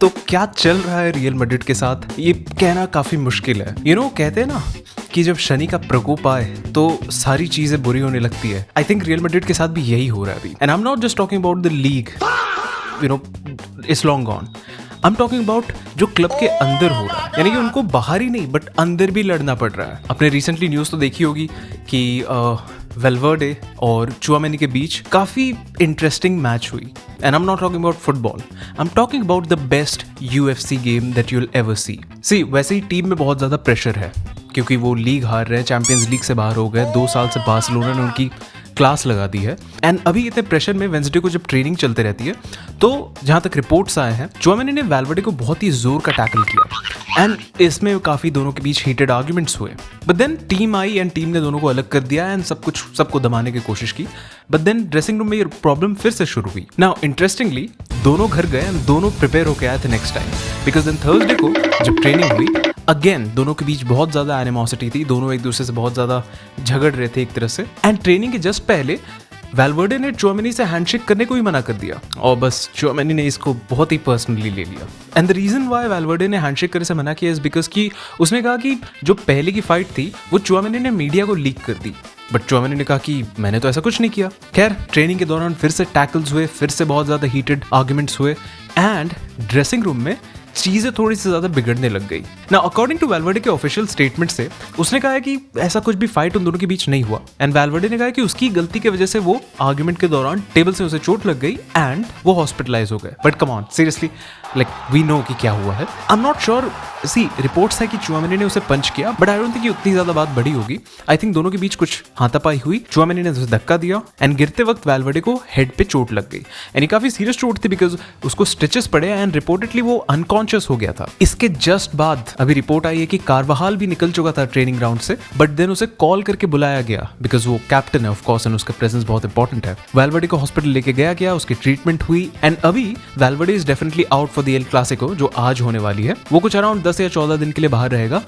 तो क्या चल रहा है रियल मैड्रिड के साथ, ये कहना काफी मुश्किल है। कहते हैं ना कि जब शनि का प्रकोप आए तो सारी चीजें बुरी होने लगती है। आई थिंक रियल मैड्रिड के साथ भी यही हो रहा है अभी। And I am not just talking about the league, it's long gone. I am talking about जो क्लब के अंदर हो रहा है, यानी कि उनको बाहर ही नहीं बट अंदर भी लड़ना पड़ रहा है। आपने रिसेंटली न्यूज़ तो देखी होगी कि वेल्वर्डे और चुआमेनी के बीच काफ़ी इंटरेस्टिंग मैच हुई। And I am not talking about football, I am talking about the best UFC game that you will ever see. वैसे ही टीम में बहुत ज़्यादा प्रेशर है क्योंकि वो लीग हार रहे हैं, चैंपियंस लीग से बाहर हो गए। 2 साल से बार्सिलोना ने उनकी क्लास लगा दी है। एंड अभी इतने प्रेशर में वेंसडे को जब ट्रेनिंग चलते रहती है तो जहाँ तक रिपोर्ट्स आए हैं, चुआमेनी ने वेल्वर्डे को बहुत ही जोर का टैकल किया एंड इसमें काफ़ी दोनों के बीच हीटेड आर्ग्यूमेंट्स हुए। बट देन टीम आई एंड टीम ने दोनों को अलग कर दिया एंड सबको दबाने की कोशिश की। बट देन ड्रेसिंग रूम में ये प्रॉब्लम फिर से शुरू हुई। नाउ इंटरेस्टिंगली दोनों घर गए एंड दोनों प्रिपेयर होकर आए थे next time, because then Thursday को जब ट्रेनिंग हुई अगेन दोनों के बीच बहुत ज़्यादा एनिमोसिटी थी। दोनों एक दूसरे से बहुत ज़्यादा झगड़ रहे थे एक तरह से। एंड ट्रेनिंग के जस्ट पहले वेल्वर्डे ने चुआमेनी से हैंडशेक करने को ही मना कर दिया और बस चुआमेनी ने इसको बहुत ही पर्सनली ले लिया। एंड द रीजन वाई वेल्वर्डे ने हैंडशेक करने से मना किया इज बिकॉज कि उसने कहा कि जो पहले की फाइट थी वो चुआमेनी ने मीडिया को लीक कर दी। बट चुआमेनी ने कहा कि मैंने तो ऐसा कुछ नहीं किया। खैर ट्रेनिंग के दौरान फिर से टैकल्स हुए, फिर से बहुत ज़्यादा हीटेड आर्ग्यूमेंट्स हुए एंड ड्रेसिंग रूम में चीजें थोड़ी सी ज्यादा बिगड़ने लग गई। ना अकॉर्डिंग टू वेल्वर्डे के ऑफिशियल स्टेटमेंट से उसने कहा है कि ऐसा कुछ भी फाइट उन दोनों के बीच नहीं हुआ। एंड वेल्वर्डे ने कहा कि उसकी गलती की वजह से वो आर्गुमेंट के दौरान टेबल से उसे चोट लग गई एंड वो हॉस्पिटलाइज हो गए। But come on seriously, like we know कि क्या हुआ है। I am not sure. See reports है कि चुआमेनी ने उसे पंच किया बट आई डोंट थिंक उतनी ज्यादा बात बड़ी होगी। आई थिंक दोनों के बीच कुछ हाथापाई हुई, चुआमेनी ने उसे धक्का दिया एंड गिरते वक्त वेल्वर्डे को हेड पे चोट लग गई। यानी काफी सीरियस चोट थी बिकॉज उसको स्टिचेस पड़े एंड रिपोर्टेडली वो अनकॉन्शियस हो गया था। इसके जस्ट बाद अभी रिपोर्ट आई है कि कारवाहाल भी निकल चुका था ट्रेनिंग ग्राउंड से, बट देन उसे कॉल करके बुलाया गया बिकॉज वो कैप्टन है ऑफ कोर्स एंड उसका प्रेजेंस बहुत इंपॉर्टेंट है। वेल्वर्डे को हॉस्पिटल लेके गया, उसकी ट्रीटमेंट हुई एंड अभी Valverde is definitely out for the El Clasico जो आज होने वाली है। वो कुछ अराउंड 10 या 14 दिन के लिए बाहर रहेगा।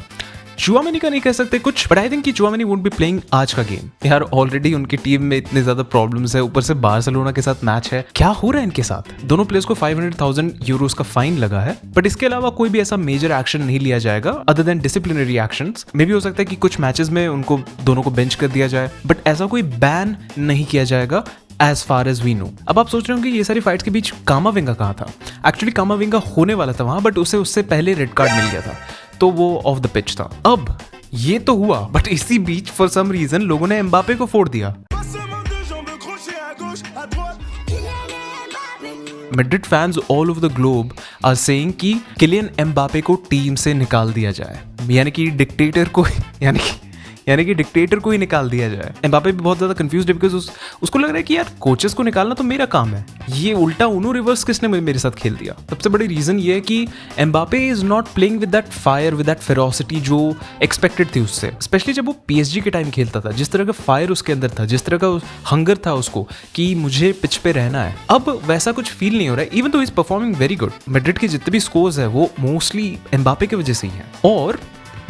चुआमेनी का नहीं कह सकते कुछ, बट आई थिंक कि चुआमेनी वोंट बी प्लेइंग आज का गेम। यार ऑलरेडी उनकी टीम में इतने ज्यादा प्रॉब्लम्स है, ऊपर से बार्सिलोना के साथ मैच है। क्या हो रहा है इनके साथ? दोनों प्लेयर्स को 500,000 यूरोस का फाइन लगा है, बट इसके अलावा कोई भी ऐसा मेजर एक्शन नहीं लिया जाएगा अदर देन डिसिप्लिनरी एक्शंस। मे भी हो सकता है कि कुछ मैचेस में उनको दोनों को बेंच कर दिया जाए, बट ऐसा कोई बैन नहीं किया जाएगा as far as we know. अब आप सोच रहे होंगे ये सारी फाइट्स के बीच कामाविंगा कहाँ था? एक्चुअली कामाविंगा होने वाला था वहां, बट उसे उससे पहले रेड कार्ड मिल गया था तो वो ऑफ द पिच था। अब ये तो हुआ बट इसी बीच फॉर सम रीजन लोगों ने एम्बापे को फोड़ दिया। Madrid fans all over the globe are saying कि किलियन एम्बापे को टीम से निकाल दिया जाए, यानी कि डिक्टेटर को ही निकाल दिया जाए। एम्बापे भी बहुत ज्यादा कंफ्यूज्ड है बिकॉज उसको लग रहा है कि यार कोचेस को निकालना तो मेरा काम है, ये उल्टा उनो रिवर्स किसने मेरे साथ खेल दिया। सबसे बड़ी रीजन ये है कि Mbappe is not playing with that fire, with that ferocity जो एक्सपेक्टेड थी उससे, स्पेशली जब वो PSG के टाइम खेलता था। जिस तरह का फायर उसके अंदर था, जिस तरह का हंगर था उसको कि मुझे पिच पे रहना है, अब वैसा कुछ फील नहीं हो रहा है। इवन तो is performing very good. Madrid के जितने भी स्कोर्स है वो मोस्टली एम्बापे की वजह से ही है। और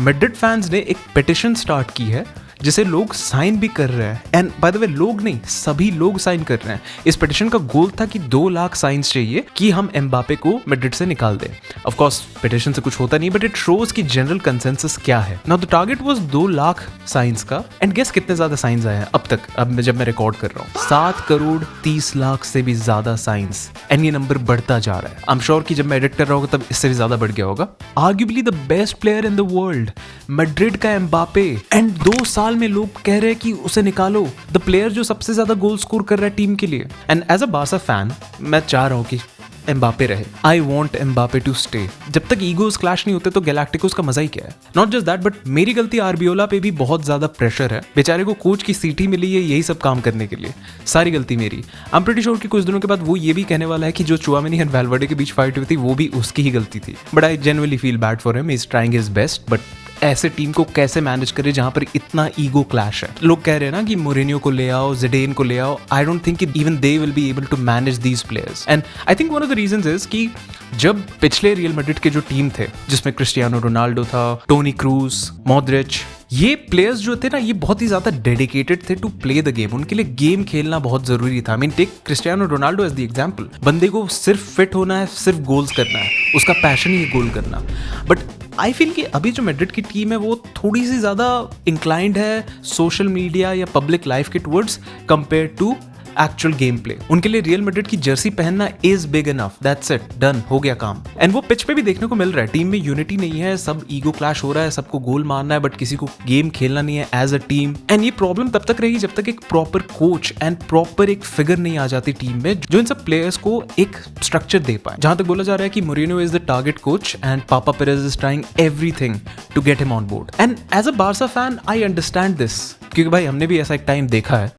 मैड्रिड फैंस ने एक पिटिशन स्टार्ट की है जिसे लोग साइन भी कर रहे हैं। एंड बाय द वे लोग नहीं, सभी लोग साइन कर रहे हैं। इस पिटिशन का गोल था कि 2 लाख साइंस चाहिए कि हम एम्बापे को मैड्रिड से निकाल दें। ऑफ कोर्स पिटिशन से कुछ होता नहीं, बट इट शोज कि जनरल कंसेंसस क्या है। Now the target was 2 lakh science का एंड गेस कितने ज्यादा साइंस आए हैं अब तक, जब मैं रिकॉर्ड कर रहा हूँ 7,30,00,000 से भी ज्यादा साइंस। एंड ये नंबर बढ़ता जा रहा है। आई एम श्योर कि जब मैं एडिट कर रहा होगा तब इससे भी ज्यादा बढ़ गया होगा। Arguably the best player in the world Madrid का एम्बापे, एंड 2 साल में लोग कह रहे हैं कि उसे निकालो। द प्लेयर जो सबसे ज्यादा गोल स्कोर कर रहा है टीम के लिए। And as a Barca fan मैं चाह रहा हूं कि एम्बापे रहे। I want Mbappe to stay. जब तक ईगोस क्लैश नहीं होते तो गैलाक्टिकोस का मजा ही क्या है। नॉट जस्ट दैट, बट मेरी गलती आरबियोला पे भी बहुत ज्यादा प्रेशर है। बेचारे को कोच की सीट ही मिली है यही सब काम करने के लिए, सारी गलती मेरी। आई एम प्रीटी श्योर कि कुछ दिनों के बाद वो ये भी कहने वाला है कि जो चुआमेनी एंड वेल्वर्डे के बीच फाइट हुई थी वो भी उसकी ही गलती थी। But I genuinely feel bad for him, he is trying his best, but ऐसे टीम को कैसे मैनेज करे जहां पर इतना ईगो क्लैश है। लोग कह रहे हैं ना कि मोरिनियो को ले आओ, ज़िडेन को ले आओ। I don't think even they will be able to manage these players. And I think one of the reasons is कि जब पिछले रियल मैड्रिड के जो टीम थे जिसमें क्रिस्टियानो रोनाल्डो था, टोनी क्रूज, मॉड्रिच, ये प्लेयर्स जो थे ना ये बहुत ही ज्यादा डेडिकेटेड थे टू प्ले द गेम। उनके लिए गेम खेलना बहुत जरूरी था। I mean take Cristiano Ronaldo as the example. बंदे को सिर्फ फिट होना है, सिर्फ गोल्स करना है, उसका पैशन ही है गोल करना। बट आई फील कि अभी जो मैड्रिड की टीम है वो थोड़ी सी ज्यादा इंक्लाइंड है सोशल मीडिया या पब्लिक लाइफ के towards compare to actual game play. उनके लिए रियल मैड्रिड की जर्सी पहनना is big enough, that's it, done, हो गया काम। एंड वो पिच पे भी देखने को मिल रहा है। टीम में यूनिटी नहीं है, सब ईगो क्लैश हो रहा है, सबको गोल मारना है बट किसी को गेम खेलना नहीं है एज अ टीम। एंड ये प्रॉब्लम तब तक रहेगी जब तक एक प्रॉपर कोच एंड प्रॉपर एक फिगर नहीं आ जाती टीम में जो इन सब प्लेयर्स को एक स्ट्रक्चर दे पाए। जहां तक बोला जा रहा है कि Mourinho is the target coach and papa Perez is trying everything to get him on board. And as a Barca fan I understand this, क्योंकि भाई हमने भी ऐसा एक टाइम देखा है।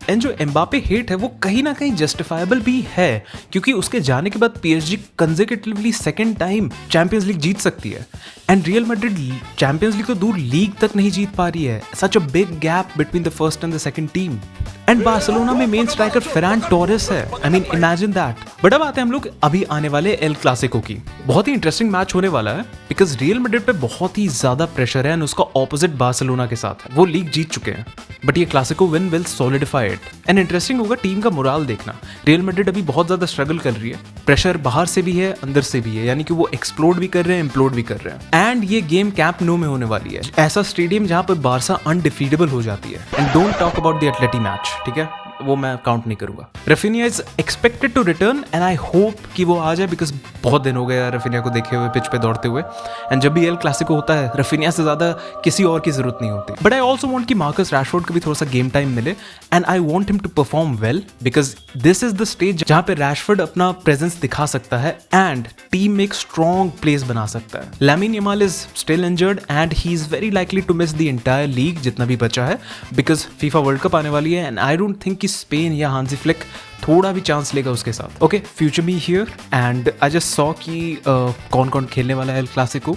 एंड जो एम्बापे हेट है वो कहीं ना कहीं जस्टिफाइबल भी है, क्योंकि उसके जाने के बाद PSG consecutively second time Champions League जीत सकती है। And Real Madrid Champions League तो दूर लीग तक नहीं जीत पा रही है। Such a big gap between the first and the second team. And Barcelona में मेन स्ट्राइकर फेरान टोरेस है। I mean imagine that. But अब आते हैं हम लोग अभी आने वाले एल क्लासिको की। बहुत ही इंटरेस्टिंग मैच होने वाला है बिकॉज रियल मैड्रिड पे बहुत ही ज्यादा प्रेशर है एंड उसका ऑपोजिट बार्सिलोना के साथ है। वो लीग जीत चुके हैं बट ये Clasico win will solidify it. And interesting होगा टीम का मोराल देखना। रियल मैड्रिड अभी बहुत ज्यादा स्ट्रगल कर रही है, प्रेशर बाहर से भी है अंदर से भी है, यानी कि वो एक्सप्लोड भी कर रहे हैं, इम्प्लोड भी कर रहे हैं। एंड ये गेम कैंप नो में होने वाली है, ऐसा स्टेडियम जहां पर बार्सा अनडिफीटेबल हो जाती है। And don't talk about the Atleti match, ठीक है, वो मैं काउंट नहीं करूंगा। Raphinha is expected to return and I hope कि वो आ जाए बिकॉज बहुत दिन हो गया रफीनिया को देखे हुए पिच पे दौड़ते हुए। एंड जब भी एल क्लासिको होता है रफीनिया से ज्यादा किसी और की जरूरत नहीं होती। बट आई ऑल्सो वांट कि मार्कस रैशफोर्ड को भी थोड़ा सा गेम टाइम मिले and I want him to perform well because this is the stage जहां पे रैशफोर्ड अपना प्रेजेंस दिखा सकता है एंड टीम में एक स्ट्रॉन्ग प्लेस बना सकता है। Lamine Yamal is still injured and he is very likely to miss the entire league जितना भी बचा है बिकॉज फीफा वर्ल्ड कप आने वाली है एंड आई डोंट थिंक कि स्पेन या हांसी फ्लिक थोड़ा भी चांस लेगा उसके साथ। Okay, future me here and I just saw कि कौन कौन खेलने वाला है El Clasico.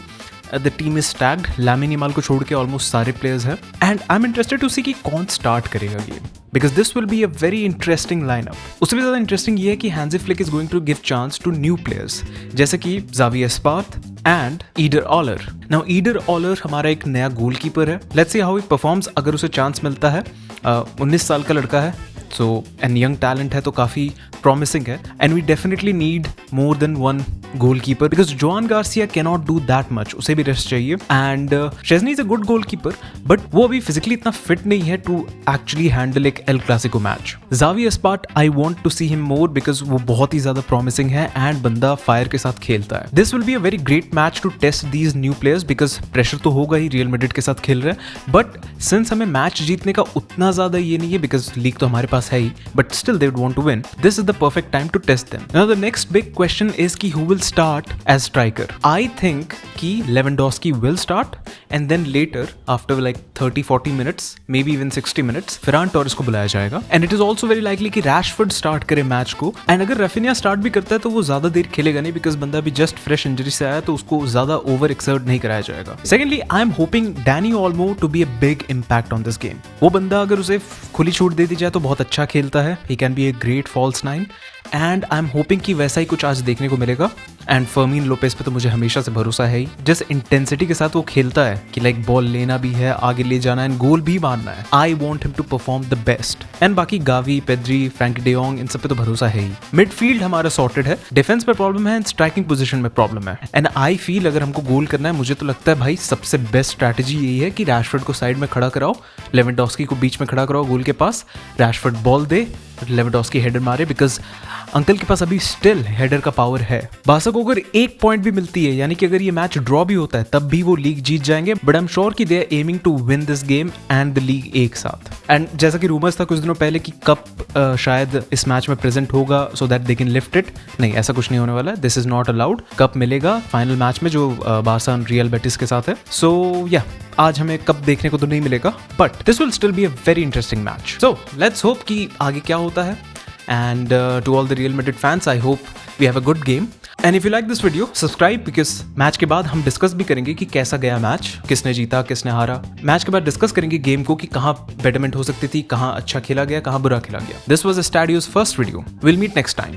The team is stacked, Lamine Yamal को छोड़ के ऑलमोस्ट सारे प्लेयर्स हैं and I am interested to see कि कौन स्टार्ट करेगा game because this will be a very interesting lineup. उससे भी ज्यादा इंटरेस्टिंग ये है कि Hansi Flick is going to give chance to new players जैसे कि Xavi Espart and Eder Aller. Now Eder Aller हमारा एक नया गोलकीपर है। Let's see how he performs अगर उसे चांस मिलता है। 19 साल का लड़का है, सो एंड यंग टैलेंट है तो काफ़ी प्रॉमिसिंग है and we definitely need more than one goalkeeper because Joan Garcia can not do that much, उसे भी रेस्ट चाहिए। And Szczesny is a good goalkeeper but वो अभी फिजिकली इतना फिट नहीं है टू एक्चुअली हैंडल एक El Clasico match. Xavi Espart I want to see him more because वो बहुत ही ज्यादा प्रॉमिसिंग है एंड बंदा फायर के साथ खेलता है। This will be a very great match to test these new players because pressure तो होगा ही, रियल मैड्रिड के साथ खेल रहे हैं बट सिंस हमें मैच जीतने का उतना ज्यादा ये नहीं है बिकॉज लीग तो हमारे पास है ही but still they would want to win. This is the perfect time to test them. Now the next big question is कि who will start as striker? I think कि Lewandowski will start and then later after like 30-40 minutes maybe even 60 minutes Ferran Torres को बुलाया जाएगा and it is also very likely कि Rashford start करे match को and अगर Rafinha start भी करता है तो वो ज्यादा देर खेलेगा नहीं because बंदा भी just fresh injury से आया तो उसको ज्यादा over exert नहीं कराया जाएगा। Secondly I am hoping Dani Olmo to be a big impact on this game. वो बंदा अगर उसे खुली छूट दे दी जाए तो बहुत अच्छा खेलता है। He can be a great false nine and I am hoping कि वैसा ही कुछ आज देखने को मिलेगा। एंड फर्मीन लोपेस पे तो मुझे हमेशा से भरोसा है ही, जिस इंटेंसिटी के साथ वो खेलता है कि लाइक बॉल लेना भी है, आगे ले जाना है, गोल भी मारना है। I want him to perform the best. And बाकी Gavi, Pedri, Frenkie de Jong, इन सब पे तो भरोसा है ही। मिडफील्ड हमारा सॉर्टेड है, डिफेंस पे प्रॉब्लम है एंड स्ट्राइकिंग पोजीशन में प्रॉब्लम है। एंड आई फील अगर हमको गोल करना है, मुझे तो लगता है भाई सबसे बेस्ट स्ट्रैटेजी यही है कि रैशफोर्ड को साइड में खड़ा कराओ, लेवेंडोस्की को बीच में खड़ा कराओ गोल के पास, रैशफोर्ड बॉल दे, लेवेंडोस्की हेडर मारे बिकॉज अंकल के पास अभी स्टिल हेडर का पावर है। बार्सा को अगर एक पॉइंट भी मिलती है, यानी कि अगर ये मैच ड्रॉ भी होता है तब भी वो लीग जीत जाएंगे। बट आई एम श्योर कि they are aiming to win this game and the league एक साथ। एंड जैसा कि रूमर्स था कुछ दिनों पहले कि कप शायद इस मैच में प्रेजेंट होगा so that they can lift it. नहीं, ऐसा कुछ नहीं होने वाला है। This is not allowed. Cup मिलेगा फाइनल मैच में जो बार्सा रियल बेटिस के साथ है। सो या आज हमें कप देखने को तो नहीं मिलेगा but this will still be a very interesting match. So let's hope कि आगे क्या होता है। And to all the Real Madrid fans, I hope we have a good game. And if you like this video subscribe, because match के बाद हम discuss भी करेंगे कि कैसा गया मैच, किसने जीता किसने हारा। मैच के बाद डिस्कस करेंगे गेम को कि कहाँ बेटरमेंट हो सकती थी, कहाँ अच्छा खेला गया, कहाँ बुरा खेला गया। This was Stadios first video. Will meet next time.